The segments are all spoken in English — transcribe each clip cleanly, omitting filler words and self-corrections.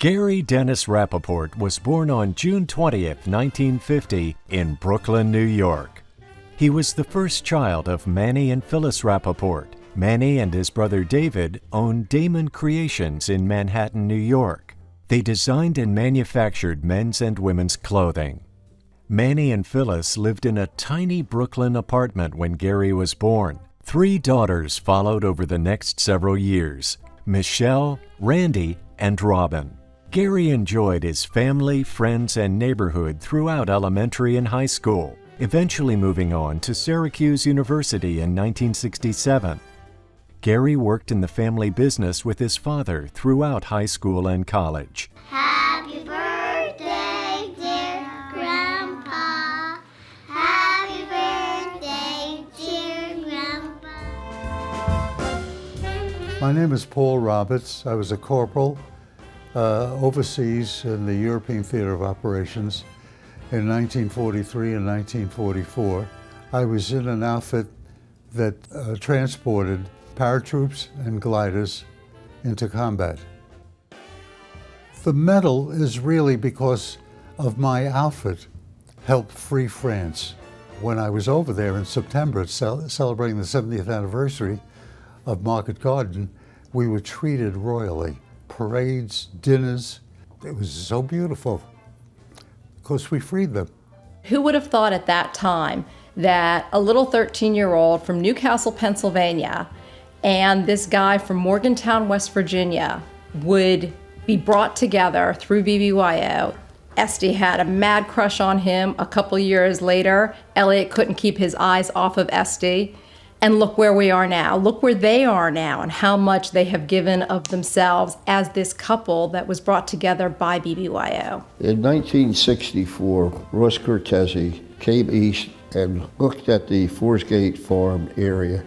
Gary Dennis Rappaport was born on June 20th, 1950 in Brooklyn, New York. He was the first child of Manny and Phyllis Rappaport. Manny and his brother David owned Damon Creations in Manhattan, New York. They designed and manufactured men's and women's clothing. Manny and Phyllis lived in a tiny Brooklyn apartment when Gary was born. 3 daughters followed over the next several years: Michelle, Randy, and Robin. Gary enjoyed his family, friends, and neighborhood throughout elementary and high school, eventually moving on to Syracuse University in 1967. Gary worked in the family business with his father throughout high school and college. Happy birthday, dear Grandpa. Happy birthday, dear Grandpa. My name is Paul Roberts. I was a corporal overseas in the European Theater of Operations in 1943 and 1944. I was in an outfit that transported paratroops and gliders into combat. The medal is really because of my outfit helped free France. When I was over there in September celebrating the 70th anniversary of Market Garden, we were treated royally. Parades, dinners, it was so beautiful because we freed them. Who would have thought at that time that a little 13-year-old from Newcastle, Pennsylvania, and this guy from Morgantown, West Virginia would be brought together through BBYO. Esty had a mad crush on him. A couple years later, Elliot couldn't keep his eyes off of Esty. And look where we are now. Look where they are now and how much they have given of themselves as this couple that was brought together by BBYO. In 1964, Ross Cortese came east and looked at the Forsgate Farm area,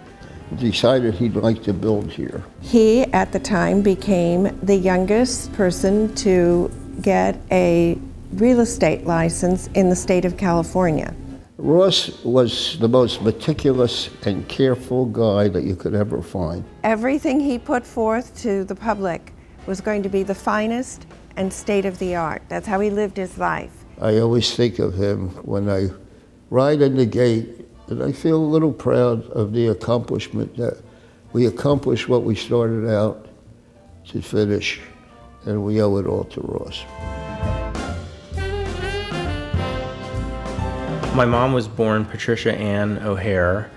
decided he'd like to build here. He, at the time, became the youngest person to get a real estate license in the state of California. Ross was the most meticulous and careful guy that you could ever find. Everything he put forth to the public was going to be the finest and state-of-the-art. That's how he lived his life. I always think of him when I ride in the gate, and I feel a little proud of the accomplishment that we accomplished what we started out to finish, and we owe it all to Ross. My mom was born Patricia Ann O'Hare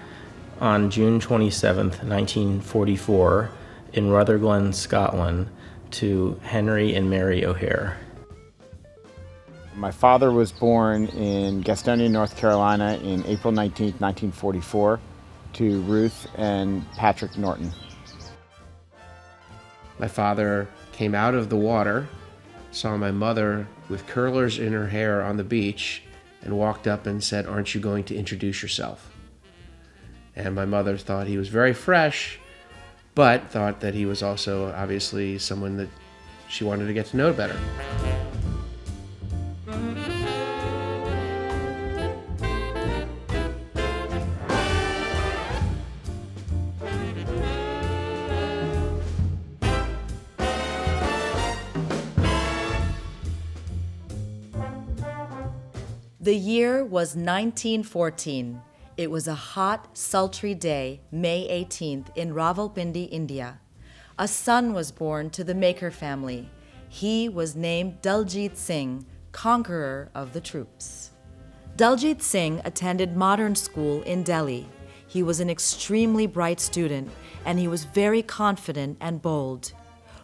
on June 27, 1944, in Rutherglen, Scotland, to Henry and Mary O'Hare. My father was born in Gastonia, North Carolina in April 19, 1944, to Ruth and Patrick Norton. My father came out of the water, saw my mother with curlers in her hair on the beach, and walked up and said, "Aren't you going to introduce yourself?" And my mother thought he was very fresh, but thought that he was also obviously someone that she wanted to get to know better. The year was 1914. It was a hot, sultry day, May 18th, in Rawalpindi, India. A son was born to the Maker family. He was named Daljit Singh, conqueror of the troops. Daljit Singh attended modern school in Delhi. He was an extremely bright student, and he was very confident and bold.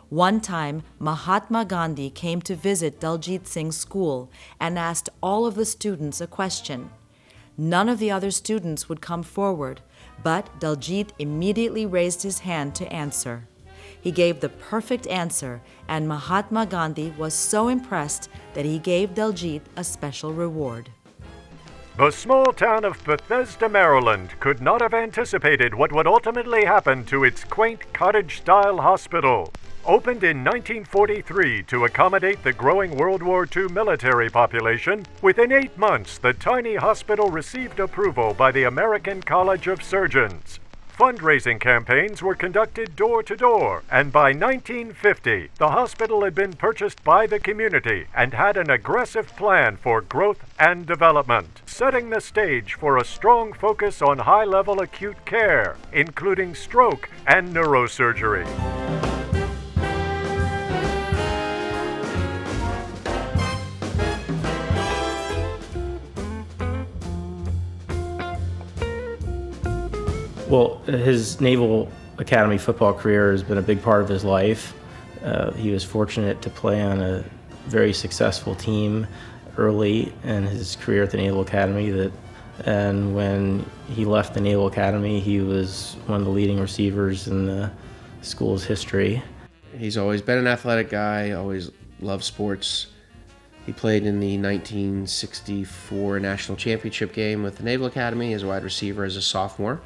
One time, Mahatma Gandhi came to visit Daljit Singh's school and asked all of the students a question. None of the other students would come forward, but Daljit immediately raised his hand to answer. He gave the perfect answer, and Mahatma Gandhi was so impressed that he gave Daljit a special reward. The small town of Bethesda, Maryland could not have anticipated what would ultimately happen to its quaint cottage-style hospital. Opened in 1943 to accommodate the growing World War II military population, within 8 months the tiny hospital received approval by the American College of Surgeons. Fundraising campaigns were conducted door to door, and by 1950, the hospital had been purchased by the community and had an aggressive plan for growth and development, setting the stage for a strong focus on high-level acute care, including stroke and neurosurgery. Well, his Naval Academy football career has been a big part of his life. He was fortunate to play on a very successful team early in his career at the Naval Academy, and when he left the Naval Academy, he was one of the leading receivers in the school's history. He's always been an athletic guy, always loved sports. He played in the 1964 National Championship game with the Naval Academy as a wide receiver as a sophomore,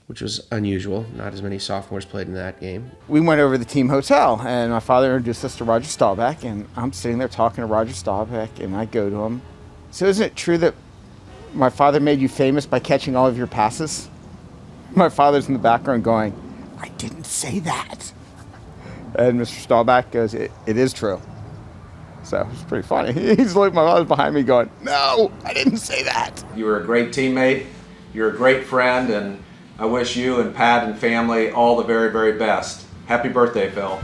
which was unusual. Not as many sophomores played in that game. We went over to the team hotel, and my father introduced us to Roger Staubach, and I'm sitting there talking to Roger Staubach, and I go to him. So isn't it true that my father made you famous by catching all of your passes? My father's in the background going, I didn't say that. And Mr. Staubach goes, it is true. So it's pretty funny. He's looking, my father's behind me going, no, I didn't say that. You were a great teammate, you're a great friend, and I wish you and Pat and family all the very, very best. Happy birthday, Phil.